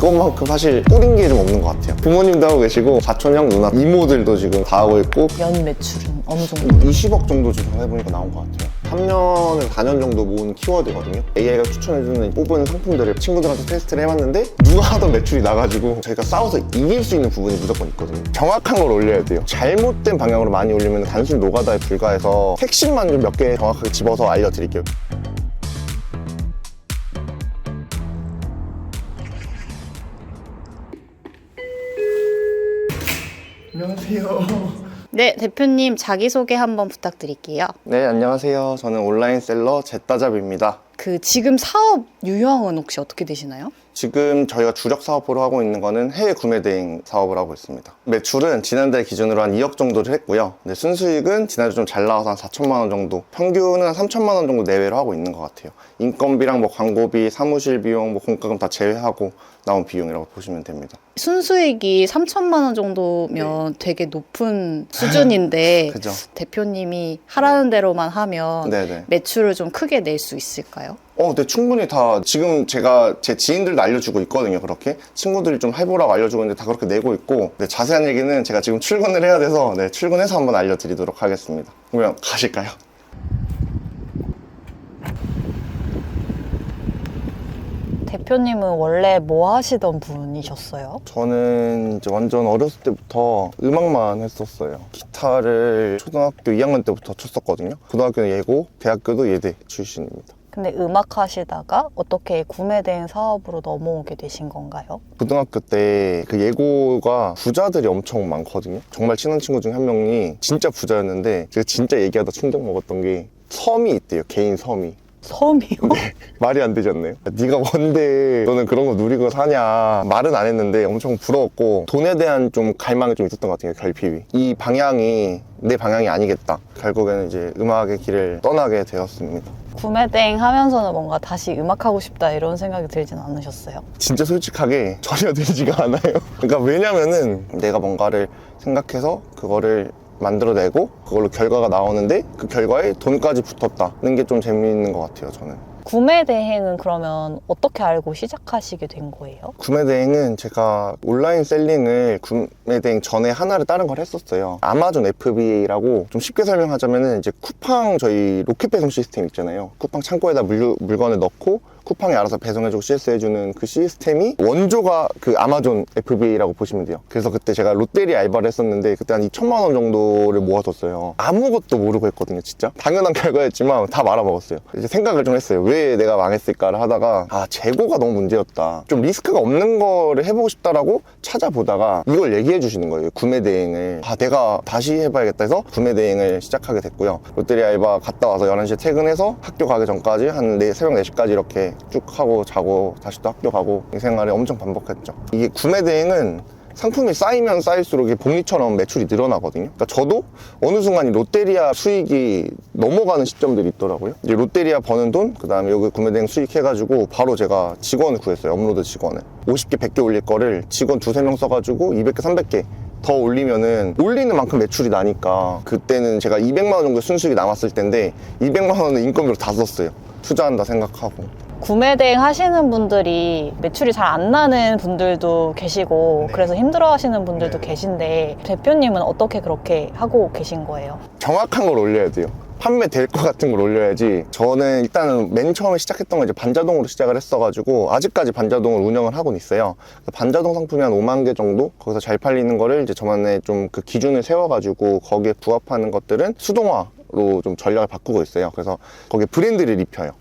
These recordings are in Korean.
이것만큼 사실 뿌린 게 좀 없는 것 같아요. 부모님도 하고 계시고 사촌형, 누나, 이모들도 지금 다 하고 있고. 연 매출은 어느 정도? 20억 정도 지금 해보니까 나온 것 같아요. 3년에서 4년 정도 모은 키워드거든요. AI가 추천해주는 뽑은 상품들을 친구들한테 테스트를 해봤는데 누가 하던 매출이 나가지고 저희가 싸워서 이길 수 있는 부분이 무조건 있거든요. 정확한 걸 올려야 돼요. 잘못된 방향으로 많이 올리면 단순 노가다에 불과해서 핵심만 좀 몇 개 정확하게 집어서 알려드릴게요. 안녕하세요. 네, 대표님 자기소개 한번 부탁드릴게요. 네, 안녕하세요. 저는 온라인 셀러 제따잡입니다. 지금 사업 유형은 혹시 어떻게 되시나요? 지금 저희가 주력 사업으로 하고 있는 거는 해외 구매 대행 사업을 하고 있습니다. 매출은 지난달 기준으로 한 2억 정도를 했고요. 근데 순수익은 지난주 좀 잘 나와서 한 4천만 원 정도, 평균은 한 3천만 원 정도 내외로 하고 있는 것 같아요. 인건비랑 뭐 광고비, 사무실 비용, 뭐 공과금 다 제외하고 나온 비용이라고 보시면 됩니다. 순수익이 3천만 원 정도면 되게 높은 수준인데 그죠? 대표님이 하라는 대로만 하면 네네. 매출을 좀 크게 낼 수 있을까요? 네, 충분히 다 지금 제가 제 지인들도 알려주고 있거든요. 그렇게 친구들이 좀 해보라고 알려주고 있는데 다 그렇게 내고 있고, 네, 자세한 얘기는 제가 지금 출근을 해야 돼서 네, 출근해서 한번 알려드리도록 하겠습니다. 그러면 가실까요? 대표님은 원래 뭐 하시던 분이셨어요? 저는 이제 완전 어렸을 때부터 음악만 했었어요. 기타를 초등학교 2학년 때부터 쳤었거든요. 고등학교는 예고, 대학교도 예대 출신입니다. 근데 음악 하시다가 어떻게 구매 대행 사업으로 넘어오게 되신 건가요? 고등학교 때 그 예고가 부자들이 엄청 많거든요. 정말 친한 친구 중에 한 명이 진짜 부자였는데 제가 진짜 얘기하다 충격 먹었던 게 섬이 있대요. 개인 섬이. 섬이요? 네, 말이 안 되지 않나요? 네가 뭔데 너는 그런 거 누리고 사냐 말은 안 했는데 엄청 부러웠고 돈에 대한 좀 갈망이 좀 있었던 것 같아요. 결핍이. 이 방향이 내 방향이 아니겠다. 결국에는 이제 음악의 길을 떠나게 되었습니다. 구매 대행 하면서는 뭔가 다시 음악하고 싶다 이런 생각이 들진 않으셨어요? 진짜 솔직하게 전혀 들지가 않아요. 그러니까 왜냐면은 내가 뭔가를 생각해서 그거를 만들어내고 그걸로 결과가 나오는데 그 결과에 돈까지 붙었다는 게 좀 재미있는 것 같아요, 저는. 구매 대행은 그러면 어떻게 알고 시작하시게 된 거예요? 구매 대행은 제가 온라인 셀링을 구매 대행 전에 하나를 다른 걸 했었어요. 아마존 FBA라고 좀 쉽게 설명하자면은 이제 쿠팡 저희 로켓 배송 시스템 있잖아요. 쿠팡 창고에다 물건을 넣고 쿠팡이 알아서 배송해주고 CS 해주는 그 시스템이 원조가 그 아마존 FBA라고 보시면 돼요. 그래서 그때 제가 롯데리아 알바를 했었는데 그때 한 2천만 원 정도를 모았었어요. 아무것도 모르고 했거든요, 진짜. 당연한 결과였지만 다 말아먹었어요. 이제 생각을 좀 했어요. 왜 내가 망했을까를 하다가 재고가 너무 문제였다. 좀 리스크가 없는 거를 해보고 싶다라고 찾아보다가 이걸 얘기해 주시는 거예요. 구매 대행을. 내가 다시 해봐야겠다 해서 구매 대행을 시작하게 됐고요. 롯데리아 알바 갔다 와서 11시에 퇴근해서 학교 가기 전까지 한 새벽 4시까지 이렇게 쭉 하고 자고 다시 또 학교 가고 이 생활을 엄청 반복했죠. 이게 구매 대행은 상품이 쌓이면 쌓일수록 이게 복리처럼 매출이 늘어나거든요. 그러니까 저도 어느 순간 이 롯데리아 수익이 넘어가는 시점들이 있더라고요. 이제 롯데리아 버는 돈, 그 다음에 여기 구매대행 수익 해가지고 바로 제가 직원을 구했어요. 업로드 직원을. 50개, 100개 올릴 거를 직원 2~3명 써가지고 200개, 300개 더 올리면은 올리는 만큼 매출이 나니까 그때는 제가 200만 원 정도 순수익이 남았을 텐데 200만 원은 인건비로 다 썼어요. 투자한다 생각하고. 구매 대행 하시는 분들이 매출이 잘 안 나는 분들도 계시고 그래서 힘들어 하시는 분들도 계신데 대표님은 어떻게 그렇게 하고 계신 거예요? 정확한 걸 올려야 돼요. 판매될 것 같은 걸 올려야지. 저는 일단은 맨 처음에 시작했던 건 이제 반자동으로 시작을 했어가지고 아직까지 반자동을 운영을 하고는 있어요. 반자동 상품이 한 5만 개 정도 거기서 잘 팔리는 거를 이제 저만의 좀 그 기준을 세워가지고 거기에 부합하는 것들은 수동화로 좀 전략을 바꾸고 있어요. 그래서 거기에 브랜드를 입혀요.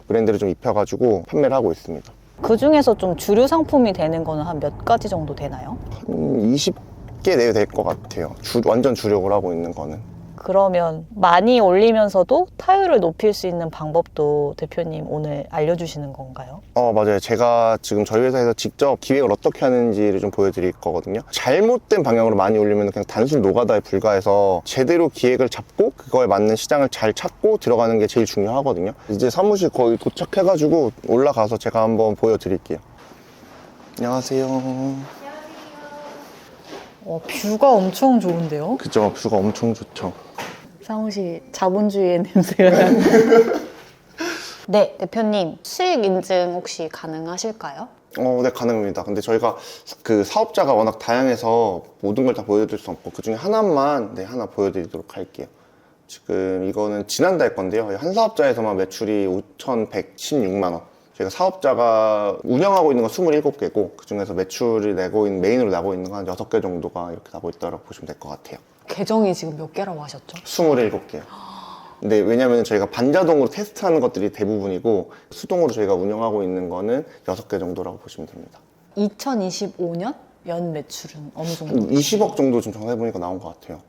브랜드를 좀 입혀가지고 판매를 하고 있습니다. 그 중에서 좀 주류 상품이 되는 거는 한 몇 가지 정도 되나요? 한 20개 내외 될 것 같아요. 완전 주력을 하고 있는 거는. 그러면 많이 올리면서도 타율을 높일 수 있는 방법도 대표님 오늘 알려주시는 건가요? 맞아요. 제가 지금 저희 회사에서 직접 기획을 어떻게 하는지를 좀 보여드릴 거거든요. 잘못된 방향으로 많이 올리면 그냥 단순 노가다에 불과해서 제대로 기획을 잡고 그거에 맞는 시장을 잘 찾고 들어가는 게 제일 중요하거든요. 이제 사무실 거의 도착해가지고 올라가서 제가 한번 보여드릴게요. 안녕하세요. 뷰가 엄청 좋은데요? 그죠? 뷰가 엄청 좋죠. 사무실 자본주의의 냄새가 나는 네, 대표님 수익 인증 혹시 가능하실까요? 네, 가능합니다. 근데 저희가 그 사업자가 워낙 다양해서 모든 걸 다 보여드릴 수 없고, 그 중에 하나만, 네, 하나 보여드리도록 할게요. 지금 이거는 지난달 건데요. 한 사업자에서만 매출이 5,116만원. 저희가 사업자가 운영하고 있는 건 27개고, 그 중에서 매출을 메인으로 나고 있는 건 한 6개 정도가 이렇게 나고 있다고 보시면 될 것 같아요. 계정이 지금 몇 개라고 하셨죠? 27개요. 근데 왜냐면 저희가 반자동으로 테스트하는 것들이 대부분이고, 수동으로 저희가 운영하고 있는 거는 6개 정도라고 보시면 됩니다. 2025년 연 매출은 어느 정도? 20억 정도 좀 정해보니까 나온 것 같아요.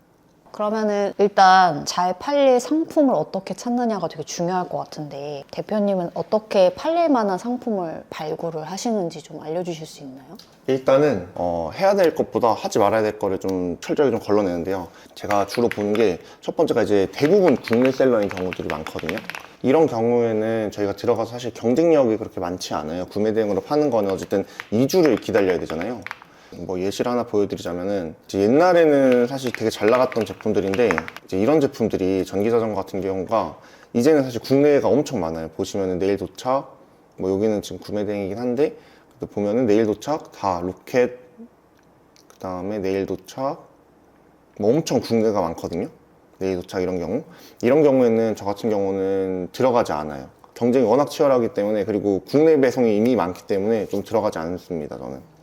그러면은 일단 잘 팔릴 상품을 어떻게 찾느냐가 되게 중요할 것 같은데 대표님은 어떻게 팔릴 만한 상품을 발굴을 하시는지 좀 알려주실 수 있나요? 일단은 해야 될 것보다 하지 말아야 될 거를 좀 철저하게 좀 걸러내는데요. 제가 주로 보는 게 첫 번째가 이제 대부분 국내 셀러인 경우들이 많거든요. 이런 경우에는 저희가 들어가서 사실 경쟁력이 그렇게 많지 않아요. 구매 대행으로 파는 거는 어쨌든 2주를 기다려야 되잖아요. 뭐 예시를 하나 보여드리자면은 이제 옛날에는 사실 되게 잘 나갔던 제품들인데 이제 이런 제품들이 전기자전거 같은 경우가 이제는 사실 국내가 엄청 많아요. 보시면은 내일 도착, 뭐 여기는 지금 구매 대행이긴 한데 보면은 내일 도착 다 로켓, 그 다음에 내일 도착, 뭐 엄청 국내가 많거든요. 내일 도착 이런 경우에는 저 같은 경우는 들어가지 않아요. 경쟁이 워낙 치열하기 때문에, 그리고 국내 배송이 이미 많기 때문에 좀 들어가지 않습니다, 저는.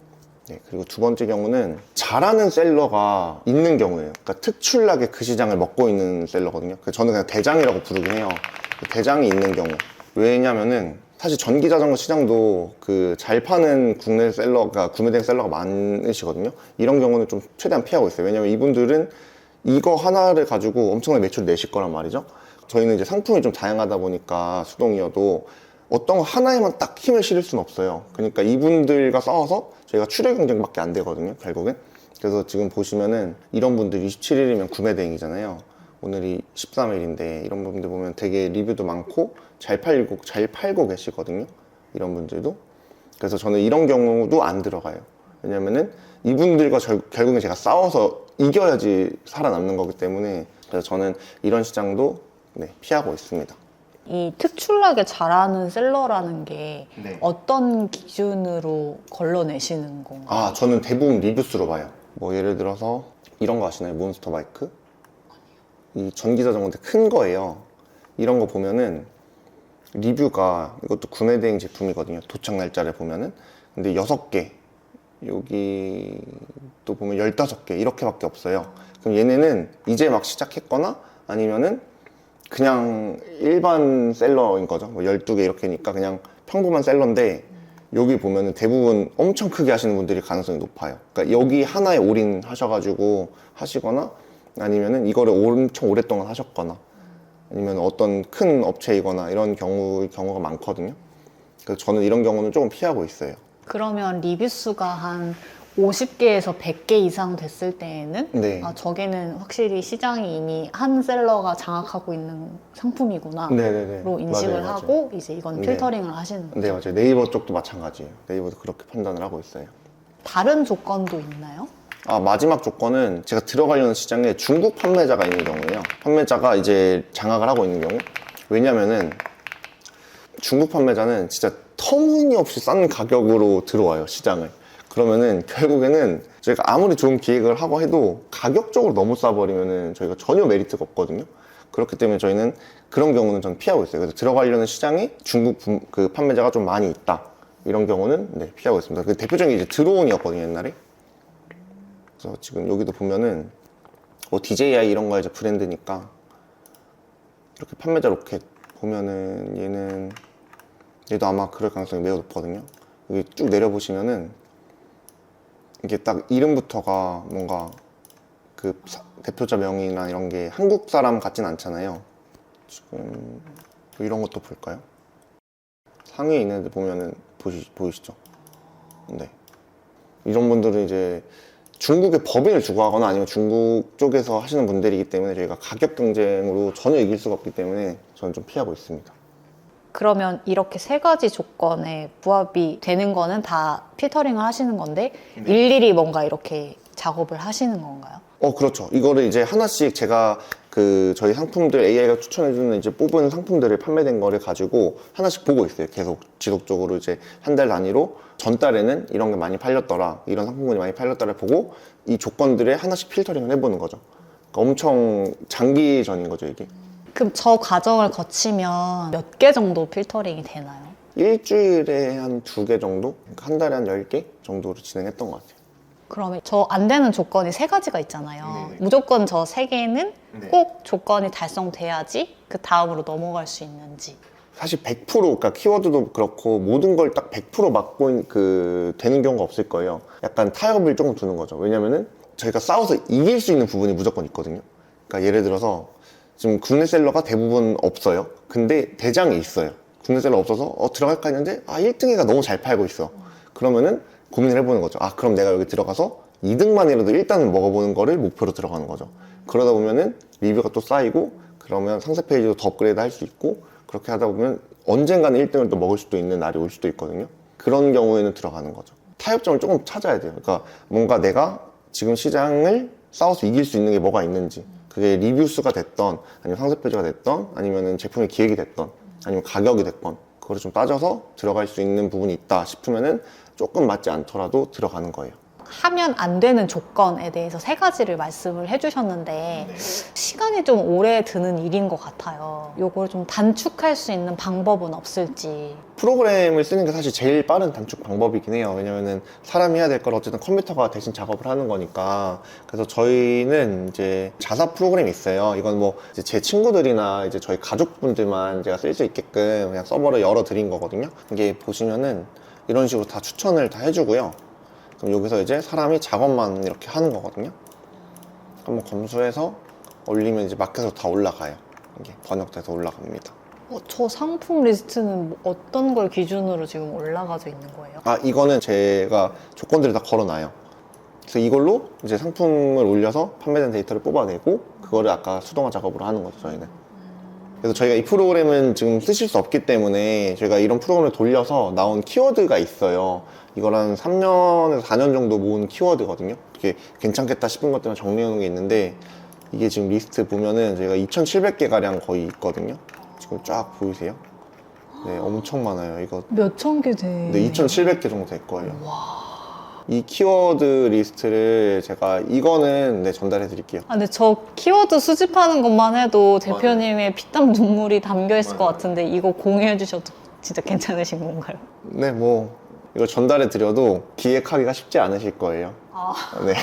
네, 그리고 두 번째 경우는 잘하는 셀러가 있는 경우예요. 그러니까 특출나게 그 시장을 먹고 있는 셀러거든요. 저는 그냥 대장이라고 부르긴 해요. 대장이 있는 경우. 왜냐면은 사실 전기자전거 시장도 그 잘 파는 국내 셀러가, 구매된 셀러가 많으시거든요. 이런 경우는 좀 최대한 피하고 있어요. 왜냐면 이분들은 이거 하나를 가지고 엄청난 매출을 내실 거란 말이죠. 저희는 이제 상품이 좀 다양하다 보니까 수동이어도 어떤 거 하나에만 딱 힘을 실을 수는 없어요. 그러니까 이분들과 싸워서 저희가 추려 경쟁밖에 안 되거든요, 결국엔. 그래서 지금 보시면은 이런 분들 27일이면 구매 대행이잖아요. 오늘이 13일인데 이런 분들 보면 되게 리뷰도 많고 잘 팔고 계시거든요. 이런 분들도. 그래서 저는 이런 경우도 안 들어가요. 왜냐면은 이분들과 결국엔 제가 싸워서 이겨야지 살아남는 거기 때문에, 그래서 저는 이런 시장도 피하고 있습니다. 이 특출나게 잘하는 셀러라는 게 네. 어떤 기준으로 걸러내시는 건가요? 저는 대부분 리뷰수로 봐요. 뭐 예를 들어서 이런 거 아시나요? 몬스터 바이크? 이 전기자전거인데 큰 거예요. 이런 거 보면은 리뷰가, 이것도 구매 대행 제품이거든요. 도착 날짜를 보면은. 근데 6개, 여기 또 보면 15개 이렇게밖에 없어요. 그럼 얘네는 이제 막 시작했거나 아니면은 그냥 일반 셀러인 거죠. 뭐 12개 이렇게니까 그냥 평범한 셀러인데, 여기 보면은 대부분 엄청 크게 하시는 분들이 가능성이 높아요. 그러니까 여기 하나에 올인 하셔가지고 하시거나, 아니면은 이거를 엄청 오랫동안 하셨거나, 아니면 어떤 큰 업체이거나 이런 경우가 많거든요. 그래서 저는 이런 경우는 조금 피하고 있어요. 그러면 리뷰 수가 한 50개에서 100개 이상 됐을 때에는 네. 저게는 확실히 시장이 이미 한 셀러가 장악하고 있는 상품이구나 네네네. 로 인식을 맞아요. 하고 이제 이건 네. 필터링을 하시는 거죠. 네, 맞아요. 네이버 쪽도 마찬가지예요. 네이버도 그렇게 판단을 하고 있어요. 다른 조건도 있나요? 마지막 조건은 제가 들어가려는 시장에 중국 판매자가 있는 경우예요. 판매자가 이제 장악을 하고 있는 경우. 왜냐면은 중국 판매자는 진짜 터무니없이 싼 가격으로 들어와요, 시장을. 그러면은 결국에는 저희가 아무리 좋은 기획을 하고 해도 가격적으로 너무 싸버리면은 저희가 전혀 메리트가 없거든요. 그렇기 때문에 저희는 그런 경우는 전 피하고 있어요. 그래서 들어가려는 시장이 중국 그 판매자가 좀 많이 있다, 이런 경우는 피하고 있습니다. 그 대표적인 게 이제 드론이었거든요, 옛날에. 그래서 지금 여기도 보면은 뭐 DJI 이런 거 이제 브랜드니까 이렇게 판매자 로켓 보면은 얘도 아마 그럴 가능성이 매우 높거든요. 여기 쭉 내려보시면은 이게 딱 이름부터가 뭔가 그 대표자 명이나 이런 게 한국 사람 같진 않잖아요. 지금 이런 것도 볼까요? 상위에 있는 데 보면은 보이시죠? 네. 이런 분들은 이제 중국의 법인을 주고 하거나 아니면 중국 쪽에서 하시는 분들이기 때문에 저희가 가격 경쟁으로 전혀 이길 수가 없기 때문에 저는 좀 피하고 있습니다. 그러면 이렇게 세 가지 조건에 부합이 되는 거는 다 필터링을 하시는 건데 일일이 뭔가 이렇게 작업을 하시는 건가요? 그렇죠. 이거를 이제 하나씩 제가 저희 상품들 AI가 추천해주는 이제 뽑은 상품들을 판매된 거를 가지고 하나씩 보고 있어요. 계속 지속적으로 이제 한 달 단위로 전달에는 이런 게 많이 팔렸더라, 이런 상품군이 많이 팔렸더라 보고 이 조건들에 하나씩 필터링을 해보는 거죠. 그러니까 엄청 장기전인 거죠, 이게. 그럼 저 과정을 거치면 몇 개 정도 필터링이 되나요? 일주일에 한 2개 정도? 그러니까 한 달에 한 10개 정도로 진행했던 것 같아요. 그러면 저 안 되는 조건이 3가지가 있잖아요. 네. 무조건 저 3개는 네. 꼭 조건이 달성돼야지 그 다음으로 넘어갈 수 있는지. 사실 100% 그러니까 키워드도 그렇고 모든 걸 딱 100% 맞고 되는 경우가 없을 거예요. 약간 타협을 조금 두는 거죠. 왜냐면은 저희가 싸워서 이길 수 있는 부분이 무조건 있거든요. 그러니까 예를 들어서 지금 국내 셀러가 대부분 없어요. 근데 대장이 있어요. 국내 셀러 없어서 들어갈까 했는데 1등이가 너무 잘 팔고 있어. 그러면은 고민을 해보는 거죠. 그럼 내가 여기 들어가서 2등만이라도 일단은 먹어보는 거를 목표로 들어가는 거죠. 그러다 보면은 리뷰가 또 쌓이고 그러면 상세 페이지도 더 업그레이드 할 수 있고 그렇게 하다 보면 언젠가는 1등을 또 먹을 수도 있는 날이 올 수도 있거든요. 그런 경우에는 들어가는 거죠. 타협점을 조금 찾아야 돼요. 그러니까 뭔가 내가 지금 시장을 싸워서 이길 수 있는 게 뭐가 있는지, 그게 리뷰 수가 됐던 아니면 상세 페이지가 됐던 아니면 제품의 기획이 됐던 아니면 가격이 됐건 그거를 좀 따져서 들어갈 수 있는 부분이 있다 싶으면은 조금 맞지 않더라도 들어가는 거예요. 하면 안 되는 조건에 대해서 3가지를 말씀을 해주셨는데 시간이 좀 오래 드는 일인 것 같아요. 요걸 좀 단축할 수 있는 방법은 없을지. 프로그램을 쓰는 게 사실 제일 빠른 단축 방법이긴 해요. 왜냐면은 사람이 해야 될 걸 어쨌든 컴퓨터가 대신 작업을 하는 거니까. 그래서 저희는 이제 자사 프로그램이 있어요. 이건 뭐 이제 제 친구들이나 이제 저희 가족분들만 제가 쓸 수 있게끔 그냥 서버를 열어 드린 거거든요. 이게 보시면은 이런 식으로 다 추천을 다 해주고요. 그럼 여기서 이제 사람이 작업만 이렇게 하는 거거든요. 한번 검수해서 올리면 이제 마켓으로 다 올라가요. 이게 번역돼서 올라갑니다. 저 상품 리스트는 뭐 어떤 걸 기준으로 지금 올라가져 있는 거예요? 이거는 제가 조건들을 다 걸어놔요. 그래서 이걸로 이제 상품을 올려서 판매된 데이터를 뽑아내고 그거를 아까 수동화 작업으로 하는 거죠, 저희는. 그래서 저희가 이 프로그램은 지금 쓰실 수 없기 때문에 저희가 이런 프로그램을 돌려서 나온 키워드가 있어요. 이걸 한 3년에서 4년 정도 모은 키워드거든요. 이게 괜찮겠다 싶은 것들만 정리해 놓은 게 있는데 이게 지금 리스트 보면은 저희가 2,700개 가량 거의 있거든요. 지금 쫙 보이세요? 네, 엄청 많아요. 이거 몇천 개 돼. 네, 2,700개 정도 될 거예요. 이 키워드 리스트를 제가 이거는 네, 전달해 드릴게요. 근데 저 키워드 수집하는 것만 해도 대표님의 피땀 눈물이 담겨 있을 것 같은데 이거 공유해 주셔도 진짜 괜찮으신 건가요? 네, 뭐 이거 전달해 드려도 기획하기가 쉽지 않으실 거예요. 네.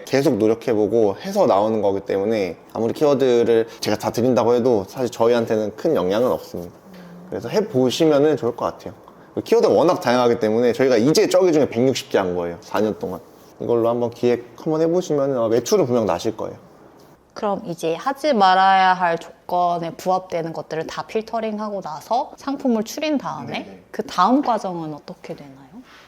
계속 노력해보고 해서 나오는 거기 때문에 아무리 키워드를 제가 다 드린다고 해도 사실 저희한테는 큰 영향은 없습니다. 그래서 해보시면 좋을 것 같아요. 키워드가 워낙 다양하기 때문에 저희가 이제 저기 중에 160개 한 거예요. 4년 동안. 이걸로 한번 기획 한번 해보시면 매출은 분명 나실 거예요. 그럼 이제 하지 말아야 할 조건에 부합되는 것들을 다 필터링하고 나서 상품을 추린 다음에 네네. 그 다음 과정은 어떻게 되나요?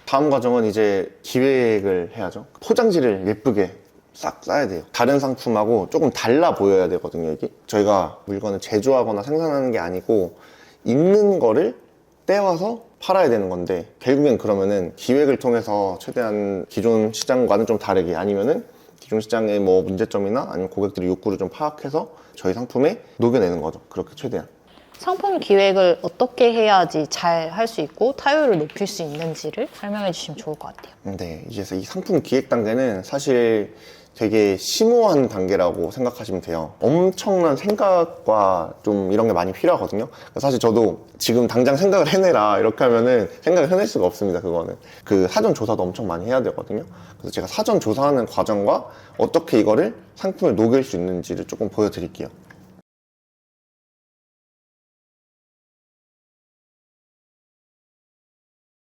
다음 과정은 이제 기획을 해야죠. 포장지를 예쁘게 싹 싸야 돼요. 다른 상품하고 조금 달라 보여야 되거든요, 이게. 저희가 물건을 제조하거나 생산하는 게 아니고 있는 거를 떼와서 팔아야 되는 건데 결국엔 그러면은 기획을 통해서 최대한 기존 시장과는 좀 다르게 아니면은 기존 시장의 뭐 문제점이나 아니면 고객들의 욕구를 좀 파악해서 저희 상품에 녹여내는 거죠. 그렇게 최대한. 상품 기획을 어떻게 해야지 잘 할 수 있고 타율을 높일 수 있는지를 설명해 주시면 좋을 것 같아요. 네, 이제 이 상품 기획 단계는 사실 되게 심오한 단계라고 생각하시면 돼요. 엄청난 생각과 좀 이런 게 많이 필요하거든요. 사실 저도 지금 당장 생각을 해내라 이렇게 하면은 생각을 해낼 수가 없습니다. 그거는 그 사전 조사도 엄청 많이 해야 되거든요. 그래서 제가 사전 조사하는 과정과 어떻게 이거를 상품을 녹일 수 있는지를 조금 보여드릴게요.